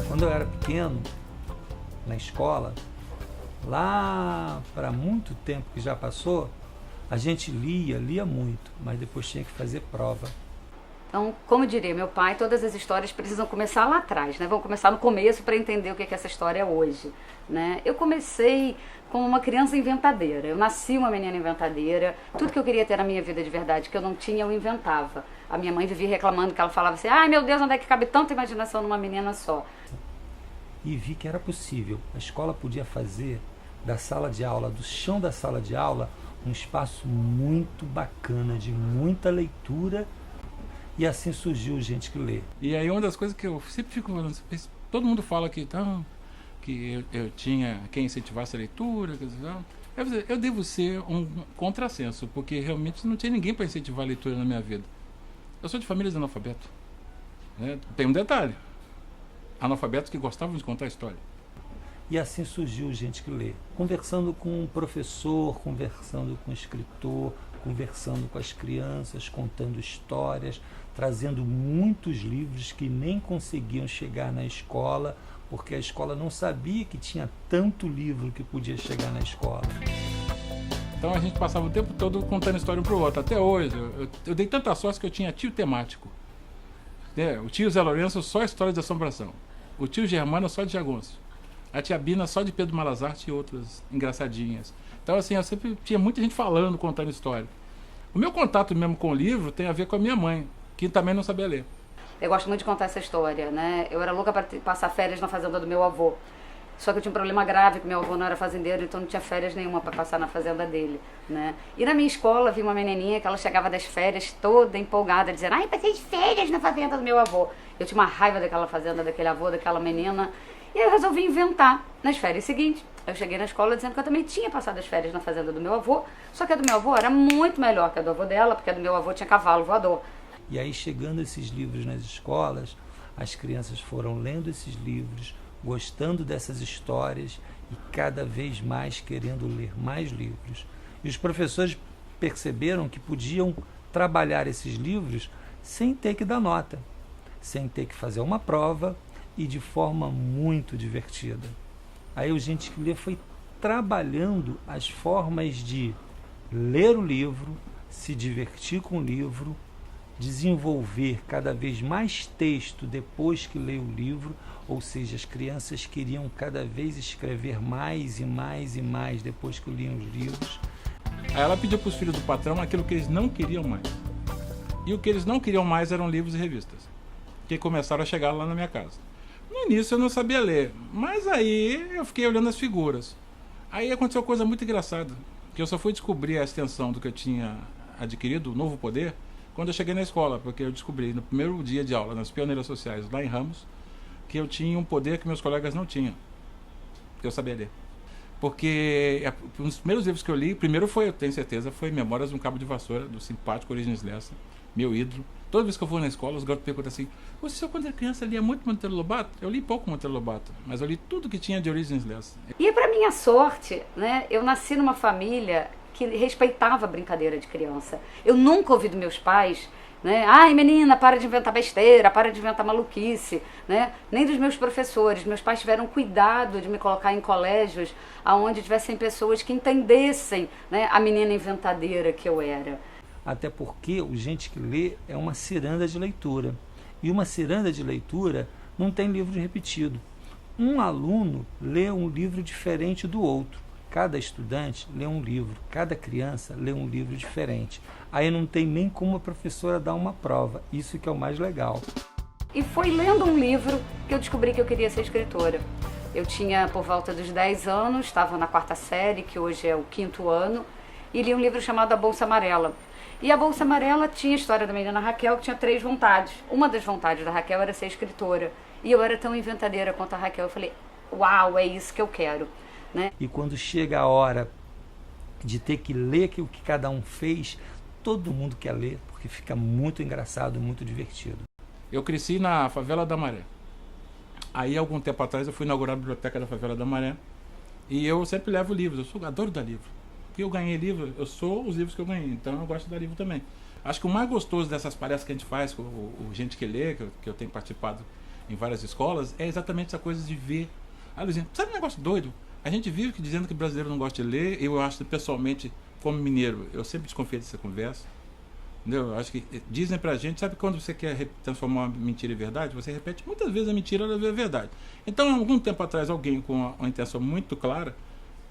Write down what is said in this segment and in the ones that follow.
Quando eu era pequeno, na escola, lá para muito tempo que já passou, a gente lia muito, mas depois tinha que fazer prova. Então, como diria meu pai, todas as histórias precisam começar lá atrás, né? Vão começar no começo para entender o que é essa história hoje, né? Eu comecei como uma criança inventadeira. Eu nasci uma menina inventadeira. Tudo que eu queria ter na minha vida de verdade, que eu não tinha, eu inventava. A minha mãe vivia reclamando, que ela falava assim: ai meu Deus, onde é que cabe tanta imaginação numa menina só? E vi que era possível. A escola podia fazer da sala de aula, do chão da sala de aula, um espaço muito bacana, de muita leitura. E assim surgiu Gente que Lê. E aí uma das coisas que eu sempre fico falando, todo mundo fala que eu tinha quem incentivasse a leitura, eu devo ser um contrassenso, porque realmente não tinha ninguém para incentivar a leitura na minha vida. Eu sou de família de analfabeto, né? Tem um detalhe, analfabetos que gostavam de contar história. E assim surgiu Gente que Lê, conversando com um professor, conversando com um escritor, conversando com as crianças, contando histórias, trazendo muitos livros que nem conseguiam chegar na escola, porque a escola não sabia que tinha tanto livro que podia chegar na escola. Então a gente passava o tempo todo contando história um para o outro. Até hoje, eu dei tanta sorte que eu tinha tio temático. O tio Zé Lourenço só história de assombração. O tio Germano só de jagunço. A tia Bina só de Pedro Malazarte e outras engraçadinhas. Então assim, eu sempre tinha muita gente falando, contando história. O meu contato mesmo com o livro tem a ver com a minha mãe, que também não sabia ler. Eu gosto muito de contar essa história, né? Eu era louca para passar férias na fazenda do meu avô. Só que eu tinha um problema grave, que meu avô não era fazendeiro, então não tinha férias nenhuma para passar na fazenda dele, né? E na minha escola vi uma menininha que ela chegava das férias toda empolgada, dizendo: ai, passei de férias na fazenda do meu avô. Eu tinha uma raiva daquela fazenda, daquele avô, daquela menina. E aí eu resolvi inventar nas férias seguintes. Eu cheguei na escola dizendo que eu também tinha passado as férias na fazenda do meu avô, só que a do meu avô era muito melhor que a do avô dela, porque a do meu avô tinha cavalo voador. E aí, chegando esses livros nas escolas, as crianças foram lendo esses livros, gostando dessas histórias e cada vez mais querendo ler mais livros. E os professores perceberam que podiam trabalhar esses livros sem ter que dar nota, sem ter que fazer uma prova e de forma muito divertida. Aí o Gente que Lê foi trabalhando as formas de ler o livro, se divertir com o livro, desenvolver cada vez mais texto depois que lê o livro, ou seja, as crianças queriam cada vez escrever mais e mais e mais depois que liam os livros. Aí ela pediu para os filhos do patrão aquilo que eles não queriam mais. E o que eles não queriam mais eram livros e revistas, que começaram a chegar lá na minha casa. No início eu não sabia ler, mas aí eu fiquei olhando as figuras. Aí aconteceu uma coisa muito engraçada, que eu só fui descobrir a extensão do que eu tinha adquirido, o novo poder, quando eu cheguei na escola, porque eu descobri no primeiro dia de aula, nas pioneiras sociais, lá em Ramos, que eu tinha um poder que meus colegas não tinham, que eu sabia ler. Porque um dos primeiros livros que eu li, primeiro foi, eu tenho certeza, foi Memórias de um Cabo de Vassoura, do simpático Origens Lessa, meu ídolo. Toda vez que eu vou na escola, os garotos perguntam assim: você, quando era criança, lia muito Monteiro Lobato? Eu li pouco Monteiro Lobato, mas eu li tudo que tinha de Origens Lessa. E para minha sorte, né, eu nasci numa família que respeitava a brincadeira de criança. Eu nunca ouvi dos meus pais, né, ai menina, para de inventar besteira, para de inventar maluquice, né? Nem dos meus professores. Meus pais tiveram cuidado de me colocar em colégios onde tivessem pessoas que entendessem, né, a menina inventadeira que eu era. Até porque o Gente que Lê é uma ciranda de leitura. E uma ciranda de leitura não tem livro repetido. Um aluno lê um livro diferente do outro. Cada estudante lê um livro, cada criança lê um livro diferente. Aí não tem nem como a professora dar uma prova. Isso que é o mais legal. E foi lendo um livro que eu descobri que eu queria ser escritora. Eu tinha por volta dos 10 anos, estava na 4ª série, que hoje é o 5º ano, e li um livro chamado A Bolsa Amarela. E a Bolsa Amarela tinha a história da menina Raquel, que tinha 3 vontades. Uma das vontades da Raquel era ser escritora. E eu era tão inventadeira quanto a Raquel. Eu falei: uau, é isso que eu quero, né? E quando chega a hora de ter que ler o que cada um fez, todo mundo quer ler, porque fica muito engraçado, muito divertido. Eu cresci na Favela da Maré. Aí, algum tempo atrás, eu fui inaugurar a biblioteca da Favela da Maré. E eu sempre levo livros, adoro dar livro. porque eu ganhei livro, eu sou os livros que eu ganhei, então eu gosto de dar livro também. Acho que o mais gostoso dessas palestras que a gente faz, com o Gente que Lê, que eu tenho participado em várias escolas, é exatamente essa coisa de ver. Ah, Luizinho, sabe um negócio doido? A gente vive dizendo que o brasileiro não gosta de ler, eu acho pessoalmente, como mineiro, eu sempre desconfio dessa conversa. Entendeu? Eu acho que dizem pra gente, sabe quando você quer transformar uma mentira em verdade? Você repete muitas vezes a mentira da verdade. Então, algum tempo atrás, alguém com uma intenção muito clara,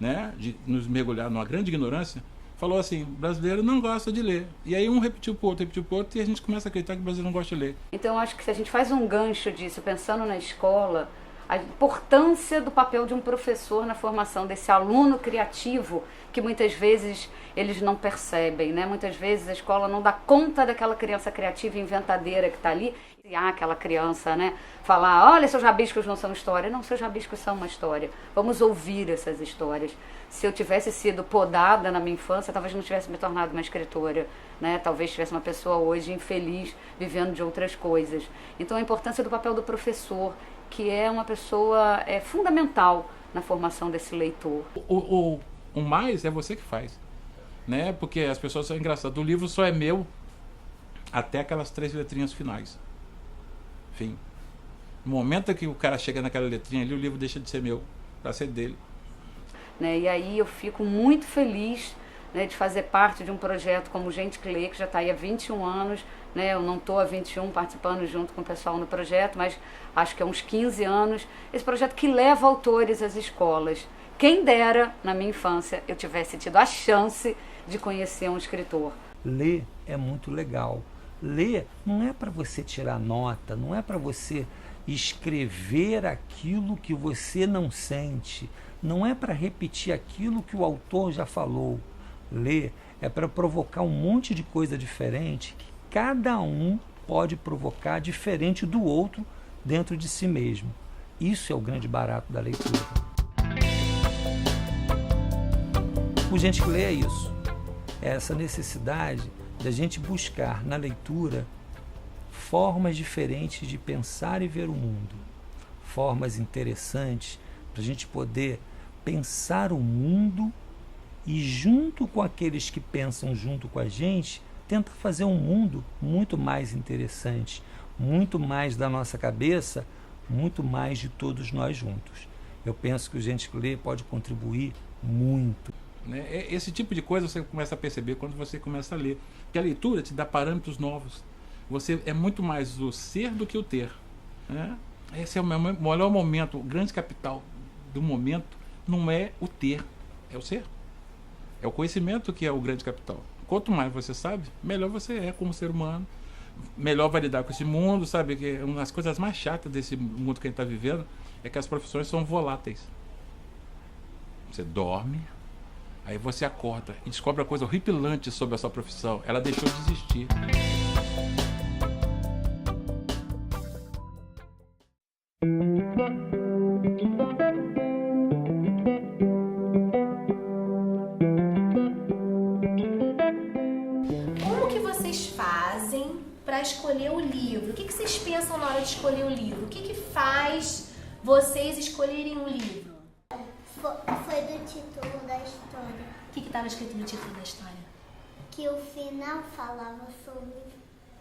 né, de nos mergulhar numa grande ignorância, falou assim, brasileiro não gosta de ler. E aí um repetiu pro outro, e a gente começa a acreditar que o brasileiro não gosta de ler. Então, eu acho que se a gente faz um gancho disso, pensando na escola, a importância do papel de um professor na formação desse aluno criativo, que muitas vezes eles não percebem, né? Muitas vezes a escola não dá conta daquela criança criativa e inventadeira que está ali. E aquela criança, né, falar, olha, seus rabiscos não são história. Não, seus rabiscos são uma história. Vamos ouvir essas histórias. Se eu tivesse sido podada na minha infância, talvez não tivesse me tornado uma escritora, né? Talvez tivesse uma pessoa hoje infeliz, vivendo de outras coisas. Então a importância do papel do professor, que é uma pessoa fundamental na formação desse leitor. O mais é você que faz, né? Porque as pessoas são engraçadas. O livro só é meu até aquelas 3 letrinhas finais. Enfim, no momento que o cara chega naquela letrinha ali, o livro deixa de ser meu, para ser dele. Né? E aí eu fico muito feliz, né, de fazer parte de um projeto como Gente que Lê, que já está aí há 21 anos, né? Eu não estou há 21 participando junto com o pessoal no projeto, mas acho que há uns 15 anos, esse projeto que leva autores às escolas. Quem dera, na minha infância, eu tivesse tido a chance de conhecer um escritor. Ler é muito legal. Ler não é para você tirar nota, não é para você escrever aquilo que você não sente, não é para repetir aquilo que o autor já falou. Ler é para provocar um monte de coisa diferente que cada um pode provocar diferente do outro dentro de si mesmo. Isso é o grande barato da leitura. O Gente que Lê é isso. É essa necessidade da gente buscar na leitura formas diferentes de pensar e ver o mundo. Formas interessantes para a gente poder pensar o mundo e, junto com aqueles que pensam junto com a gente, tenta fazer um mundo muito mais interessante, muito mais da nossa cabeça, muito mais de todos nós juntos. Eu penso que o Gente que Lê pode contribuir muito. Esse tipo de coisa você começa a perceber quando você começa a ler. Porque a leitura te dá parâmetros novos. Você é muito mais o ser do que o ter. Né? Esse é o melhor momento, o grande capital do momento não é o ter, é o ser. É o conhecimento que é o grande capital. Quanto mais você sabe, melhor você é como ser humano, melhor vai lidar com esse mundo, sabe? Que uma das coisas mais chatas desse mundo que a gente está vivendo é que as profissões são voláteis. Você dorme, aí você acorda e descobre uma coisa horripilante sobre a sua profissão. Ela deixou de existir. Como que vocês fazem para escolher o livro? O que vocês pensam na hora de escolher o livro? O que faz vocês escolherem um livro? Foi do título da história. O que estava escrito no título da história? Que o final falava sobre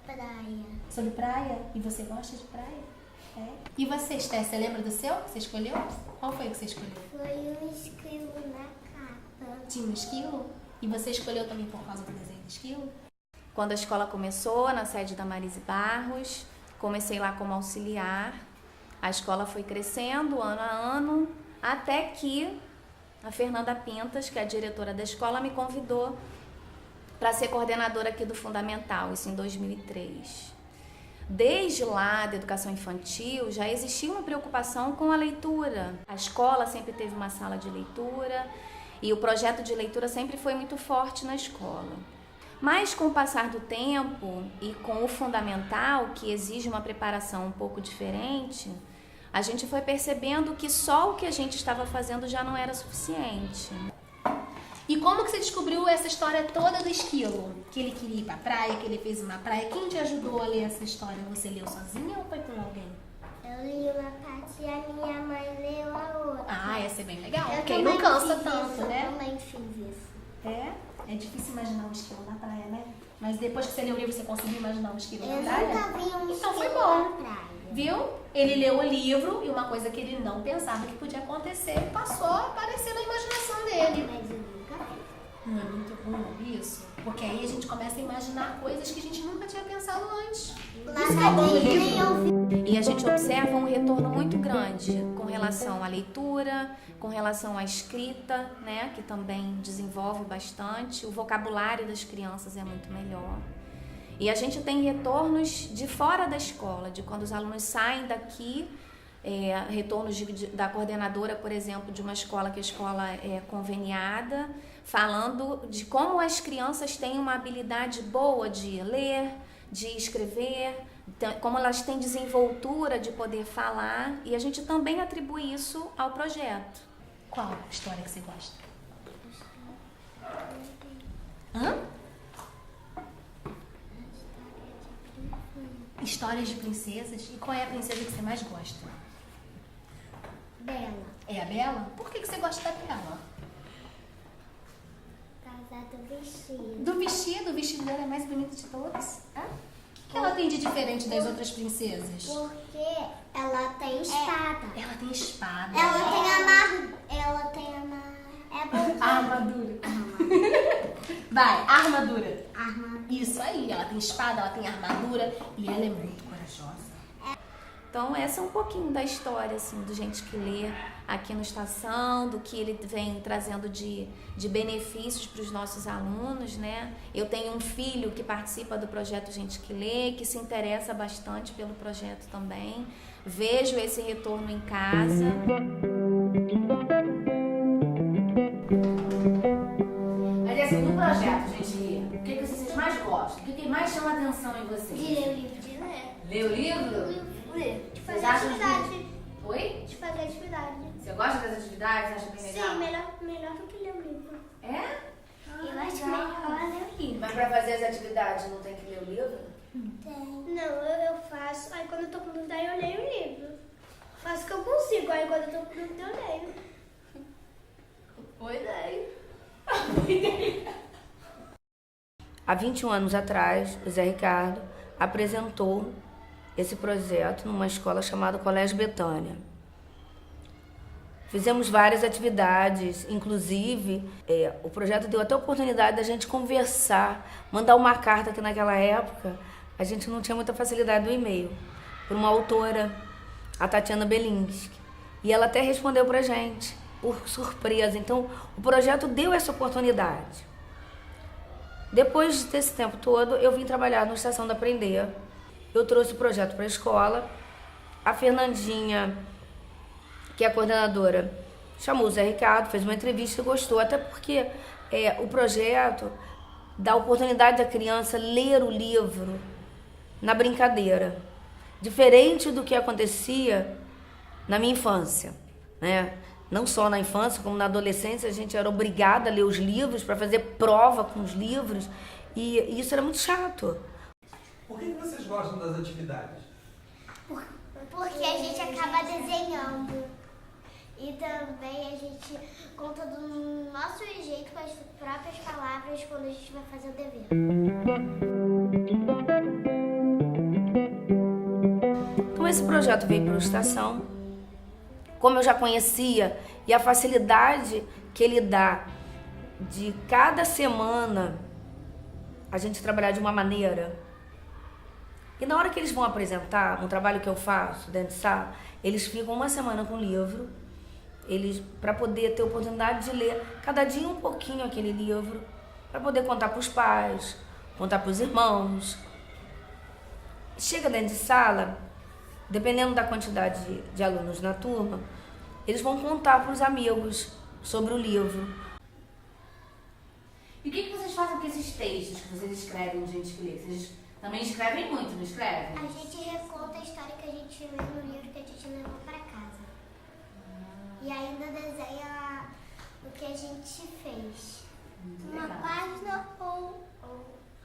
praia. Sobre praia? E você gosta de praia? É. E você, Esther, você lembra do seu que você escolheu? Qual foi o que você escolheu? Foi um esquilo na capa. Tinha um esquilo? E você escolheu também por causa do desenho do esquilo? Quando a escola começou, na sede da Marise Barros, comecei lá como auxiliar. A escola foi crescendo ano a ano, até que a Fernanda Pintas, que é a diretora da escola, me convidou para ser coordenadora aqui do Fundamental, isso em 2003. Desde lá, da educação infantil, já existia uma preocupação com a leitura. A escola sempre teve uma sala de leitura e o projeto de leitura sempre foi muito forte na escola. Mas com o passar do tempo e com o Fundamental, que exige uma preparação um pouco diferente, a gente foi percebendo que só o que a gente estava fazendo já não era suficiente. E como que você descobriu essa história toda do esquilo? Que ele queria ir pra praia, que ele fez uma praia. Quem te ajudou a ler essa história? Você leu sozinha ou foi com alguém? Eu li uma parte e a minha mãe leu a outra. Ah, essa é bem legal. Eu Quem não também cansa fiz tanto, isso, né? Eu também fiz isso. É difícil imaginar um esquilo na praia, né? Mas depois que você leu o livro, você conseguiu imaginar um esquilo Eu na praia? nunca vi um Então foi esquilo bom. na praia. Viu? Ele leu o livro e uma coisa que ele não pensava que podia acontecer passou a aparecer na imaginação dele. Mas eu nunca vi. Não é muito bom isso? Porque aí a gente começa a imaginar coisas que a gente nunca tinha pensado antes. Lá Isso que é bom no na livro. Disney eu vi. E a gente observa um retorno muito grande com relação à leitura, com relação à escrita, né, que também desenvolve bastante. O vocabulário das crianças é muito melhor. E a gente tem retornos de fora da escola, de quando os alunos saem daqui, retornos da coordenadora, por exemplo, de uma escola que a escola é conveniada, falando de como as crianças têm uma habilidade boa de ler, de escrever, como elas têm desenvoltura de poder falar, e a gente também atribui isso ao projeto. Qual história que você gosta? Hã? Histórias de princesas. E qual é a princesa que você mais gosta? Bela. É a Bela? Por que você gosta da Bela? Casar do vestido. Do vestido? O vestido dela é mais bonito de todos? O que ela tem de diferente das outras princesas? Porque ela tem espada. Ela tem espada. Ela tem amarra. Ela tem amarra. É bom. A armadura. Vai, a armadura. Arma. Isso aí, ela tem espada, ela tem armadura e ela é muito corajosa. Então, essa é um pouquinho da história, assim, do Gente que Lê aqui no Estação, do que ele vem trazendo de benefícios para os nossos alunos, né? Eu tenho um filho que participa do projeto Gente que Lê, que se interessa bastante pelo projeto também. Vejo esse retorno em casa. Mas assim, no projeto, gente, o que vocês mais gostam? O que mais chama atenção em vocês? De ler o livro de ler. Ler o livro? Ler. De Vocês fazer acham atividade. Oi? De fazer atividade. Você gosta das atividades? Acha bem legal? Sim, melhor do que ler o livro. É? Eu acho melhor ler o livro. Mas pra fazer as atividades não tem que ler o livro? Não, eu faço. Aí quando eu tô com dúvida, eu leio o livro. Faço o que eu consigo. Aí quando eu tô com dúvida, eu leio. Boa ideia. Há 21 anos atrás, o Zé Ricardo apresentou esse projeto numa escola chamada Colégio Betânia. Fizemos várias atividades, inclusive o projeto deu até a oportunidade da gente conversar, mandar uma carta, que naquela época a gente não tinha muita facilidade do e-mail, por uma autora, a Tatiana Belinsky. E ela até respondeu pra gente, por surpresa. Então, o projeto deu essa oportunidade. Depois desse tempo todo, eu vim trabalhar no Estação da Aprender. Eu trouxe o projeto para a escola. A Fernandinha, que é a coordenadora, chamou o Zé Ricardo, fez uma entrevista e gostou, até porque o projeto dá a oportunidade da criança ler o livro na brincadeira, diferente do que acontecia na minha infância, né? Não só na infância, como na adolescência, a gente era obrigada a ler os livros para fazer prova com os livros, e isso era muito chato. Por que vocês gostam das atividades? Porque a gente acaba desenhando. E também a gente conta do nosso jeito, com as próprias palavras, quando a gente vai fazer o dever. Então esse projeto veio para a Estação. Como eu já conhecia, e a facilidade que ele dá de cada semana a gente trabalhar de uma maneira. E na hora que eles vão apresentar um trabalho que eu faço dentro de sala, eles ficam uma semana com o livro, para poder ter a oportunidade de ler cada dia um pouquinho aquele livro, para poder contar para os pais, contar para os irmãos. Chega dentro de sala, dependendo da quantidade de alunos na turma, eles vão contar para os amigos sobre o livro. E o que vocês fazem com esses textos que vocês escrevem no Gente que Lê? Vocês também escrevem muito, não escrevem? A gente reconta a história que a gente leu no livro que a gente levou para casa. E ainda desenha o que a gente fez. Uma página ou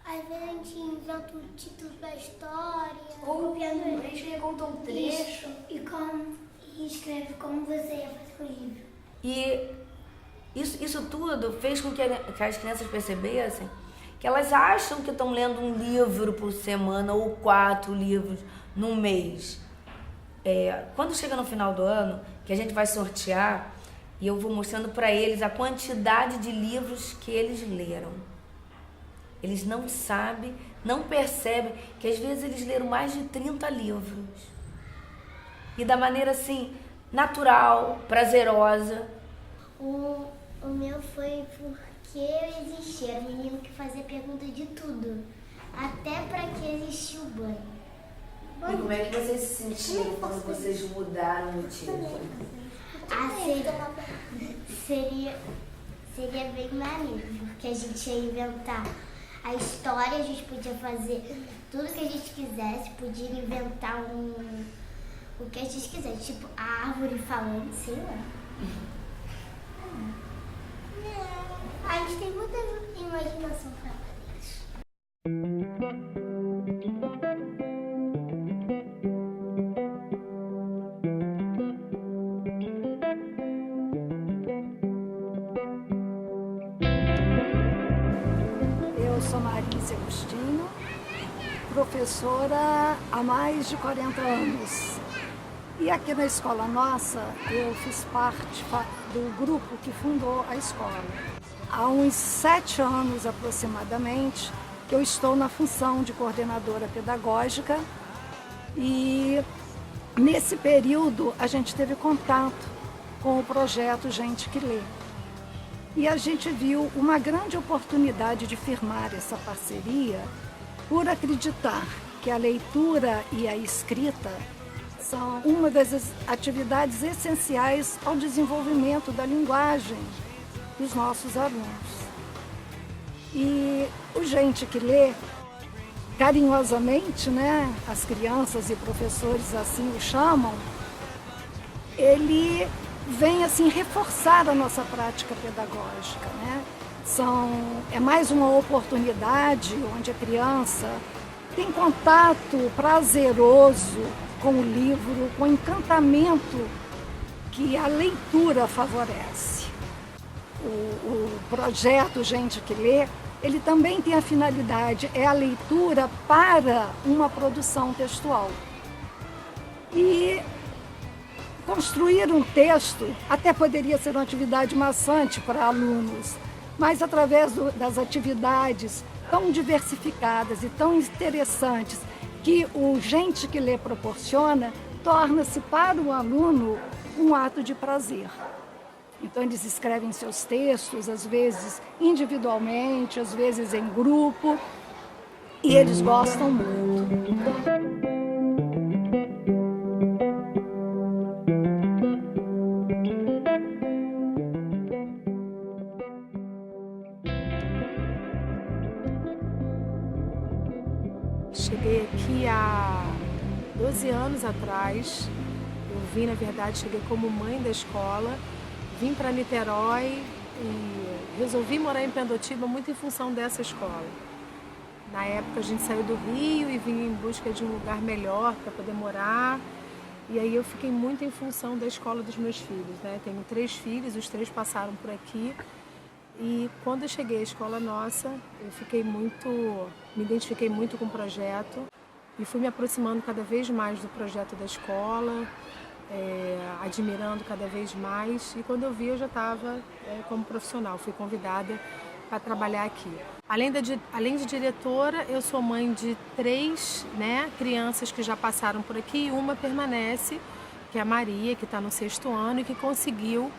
às vezes a gente inventa o título da história. Ou copiando, a gente reconta um trecho. E escreve como você ia fazer com o livro. E Isso tudo fez com que as crianças percebessem que elas acham que estão lendo um livro por semana ou 4 livros num mês. Quando chega no final do ano, que a gente vai sortear, e eu vou mostrando para eles a quantidade de livros que eles leram. Eles não sabem, não percebem que às vezes eles leram mais de 30 livros. E da maneira assim, natural, prazerosa. O meu foi porque eu existia. Era um menino que fazia pergunta de tudo. Até para que existia o banho. E como é que vocês se sentiram quando vocês mudaram o motivo? Seria bem maneiro, porque a gente ia inventar a história, a gente podia fazer tudo que a gente quisesse, podia inventar o que a gente quisesse, tipo a árvore falando, sei lá. A gente tem muita imaginação para isso. Eu sou Marisa Agostinho, professora há mais de 40 anos. E aqui na escola nossa, eu fiz parte do grupo que fundou a escola. Há uns 7 anos aproximadamente que eu estou na função de coordenadora pedagógica e nesse período a gente teve contato com o projeto Gente que Lê. E a gente viu uma grande oportunidade de firmar essa parceria por acreditar que a leitura e a escrita são uma das atividades essenciais ao desenvolvimento da linguagem dos nossos alunos. E o Gente que Lê, carinhosamente, né, as crianças e professores assim o chamam, ele vem assim reforçar a nossa prática pedagógica, né? É mais uma oportunidade onde a criança tem contato prazeroso com o livro, com o encantamento que a leitura favorece. O projeto Gente que Lê, ele também tem a finalidade, é a leitura para uma produção textual. E construir um texto até poderia ser uma atividade maçante para alunos, mas através das atividades tão diversificadas e tão interessantes que o Gente que Lê proporciona, torna-se para o aluno um ato de prazer. Então eles escrevem seus textos, às vezes individualmente, às vezes em grupo, e eles gostam muito. Cheguei aqui há 12 anos atrás. Eu vim, na verdade, cheguei como mãe da escola. Vim para Niterói e resolvi morar em Pendotiba muito em função dessa escola. Na época a gente saiu do Rio e vim em busca de um lugar melhor para poder morar. E aí eu fiquei muito em função da escola dos meus filhos, né? Tenho 3 filhos, os 3 passaram por aqui. E quando eu cheguei à escola nossa, me identifiquei muito com o projeto e fui me aproximando cada vez mais do projeto da escola, admirando cada vez mais. E quando eu vi, eu já estava como profissional, fui convidada para trabalhar aqui. Além de diretora, eu sou mãe de 3 crianças que já passaram por aqui e uma permanece, que é a Maria, que está no 6º ano e que conseguiu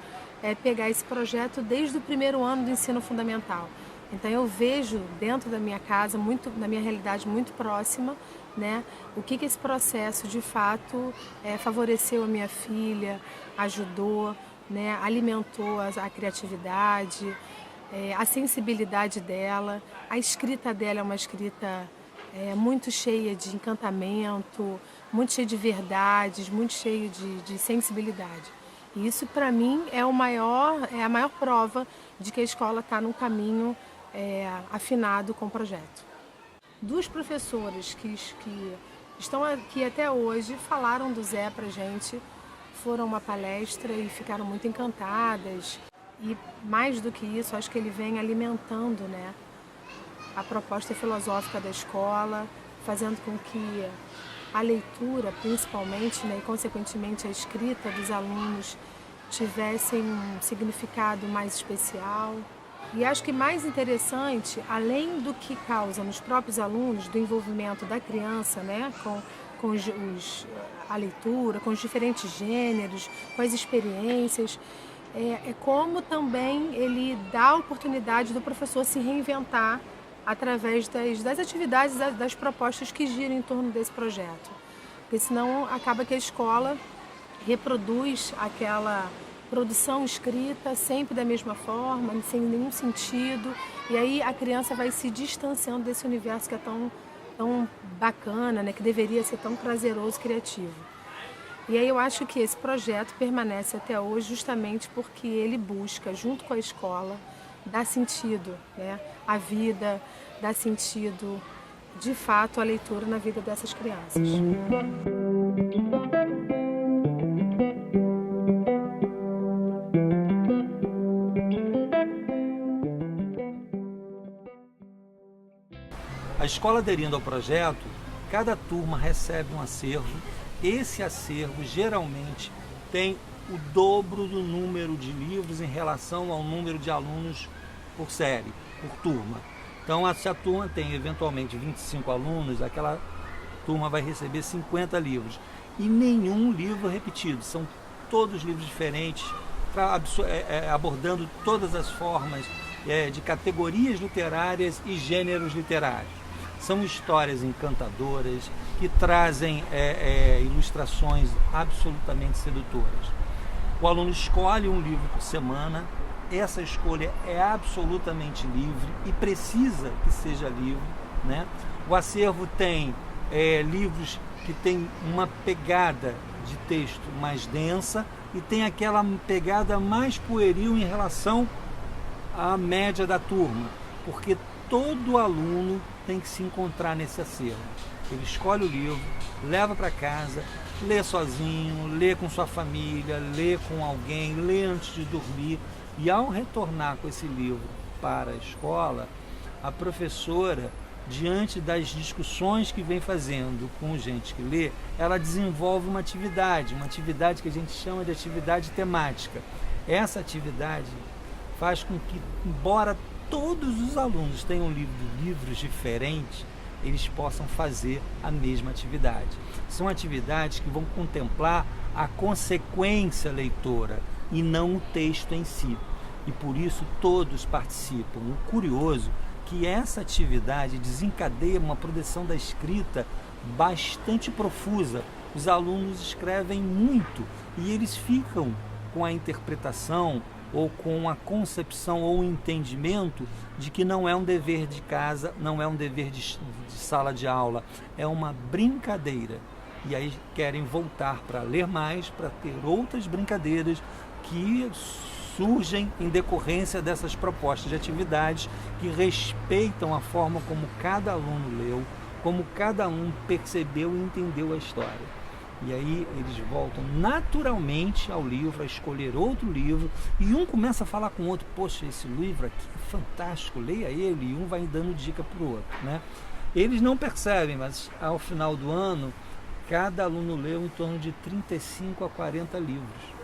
pegar esse projeto desde o 1º ano do ensino fundamental. Então eu vejo dentro da minha casa, na minha realidade muito próxima, né, o que esse processo de fato favoreceu a minha filha, ajudou, né, alimentou a criatividade, a sensibilidade dela. A escrita dela é uma escrita muito cheia de encantamento, muito cheia de verdades, muito cheia de sensibilidade. E isso, para mim, é a maior prova de que a escola está num caminho afinado com o projeto. 2 professoras que estão aqui até hoje falaram do Zé para a gente, foram a uma palestra e ficaram muito encantadas. E mais do que isso, acho que ele vem alimentando, né, a proposta filosófica da escola, fazendo com que a leitura, principalmente, né, e consequentemente a escrita dos alunos tivessem um significado mais especial. E acho que mais interessante, além do que causa nos próprios alunos, do envolvimento da criança, né, com a leitura, com os diferentes gêneros, com as experiências, é como também ele dá a oportunidade do professor se reinventar através das atividades, das propostas que giram em torno desse projeto. Porque senão acaba que a escola reproduz aquela produção escrita sempre da mesma forma, sem nenhum sentido, e aí a criança vai se distanciando desse universo que é tão bacana, né, que deveria ser tão prazeroso e criativo. E aí eu acho que esse projeto permanece até hoje justamente porque ele busca, junto com a escola, dar sentido, né, à vida, dar sentido, de fato, à leitura na vida dessas crianças. A escola aderindo ao projeto, cada turma recebe um acervo. Esse acervo geralmente tem o dobro do número de livros em relação ao número de alunos por série, por turma. Então, se a turma tem eventualmente 25 alunos, aquela turma vai receber 50 livros. E nenhum livro repetido, são todos livros diferentes, abordando todas as formas de categorias literárias e gêneros literários. São histórias encantadoras que trazem ilustrações absolutamente sedutoras. O aluno escolhe um livro por semana, essa escolha é absolutamente livre e precisa que seja livre, né? O acervo tem livros que têm uma pegada de texto mais densa e tem aquela pegada mais pueril em relação à média da turma, porque todo aluno tem que se encontrar nesse acervo. Ele escolhe o livro, leva para casa, lê sozinho, lê com sua família, lê com alguém, lê antes de dormir. E ao retornar com esse livro para a escola, a professora, diante das discussões que vem fazendo com gente que lê, ela desenvolve uma atividade que a gente chama de atividade temática. Essa atividade faz com que, embora todos os alunos tenham livros diferentes, eles possam fazer a mesma atividade. São atividades que vão contemplar a consequência leitora e não o texto em si. E por isso todos participam. O curioso é que essa atividade desencadeia uma produção da escrita bastante profusa. Os alunos escrevem muito e eles ficam com a interpretação ou com a concepção ou entendimento de que não é um dever de casa, não é um dever de sala de aula, é uma brincadeira. E aí querem voltar para ler mais, para ter outras brincadeiras que surgem em decorrência dessas propostas de atividades que respeitam a forma como cada aluno leu, como cada um percebeu e entendeu a história. E aí eles voltam naturalmente ao livro, a escolher outro livro, e um começa a falar com o outro: poxa, esse livro aqui é fantástico, leia ele, e um vai dando dica para o outro, né? Eles não percebem, mas ao final do ano, cada aluno leu em torno de 35 a 40 livros.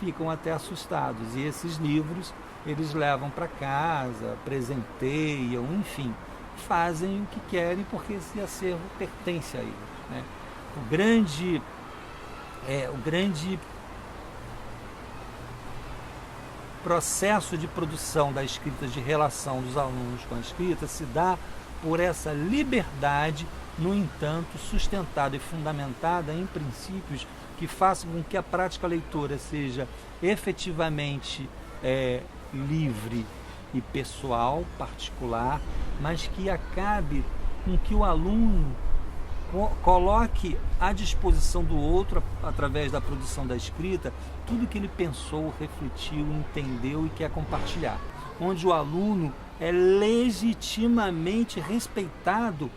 Ficam até assustados, e esses livros eles levam para casa, presenteiam, enfim, fazem o que querem, porque esse acervo pertence a eles, né? O grande processo de produção da escrita, de relação dos alunos com a escrita, se dá por essa liberdade, no entanto, sustentada e fundamentada em princípios que façam com que a prática leitora seja efetivamente livre e pessoal, particular, mas que acabe com que o aluno coloque à disposição do outro, através da produção da escrita, tudo que ele pensou, refletiu, entendeu e quer compartilhar. Onde o aluno é legitimamente respeitado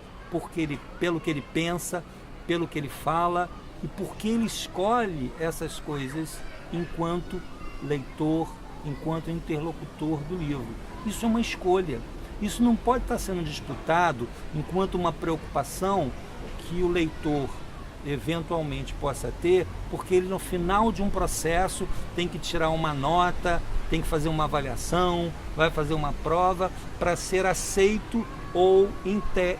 pelo que ele pensa, pelo que ele fala e porque ele escolhe essas coisas enquanto leitor, enquanto interlocutor do livro. Isso é uma escolha. Isso não pode estar sendo disputado enquanto uma preocupação que o leitor eventualmente possa ter, porque ele no final de um processo tem que tirar uma nota, tem que fazer uma avaliação, vai fazer uma prova para ser aceito ou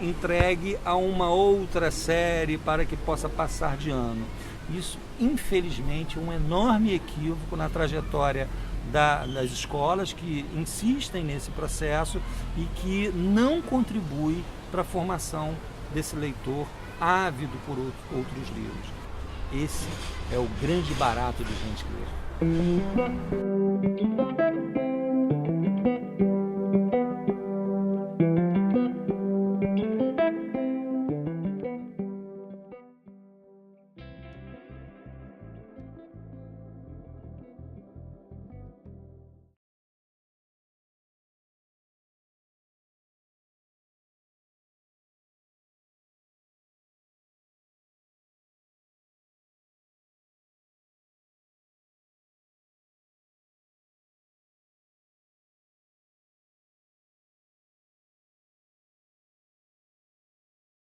entregue a uma outra série para que possa passar de ano. Isso, infelizmente, é um enorme equívoco na trajetória das escolas que insistem nesse processo e que não contribui para a formação desse leitor ávido por outros livros. Esse é o grande barato de gente ler.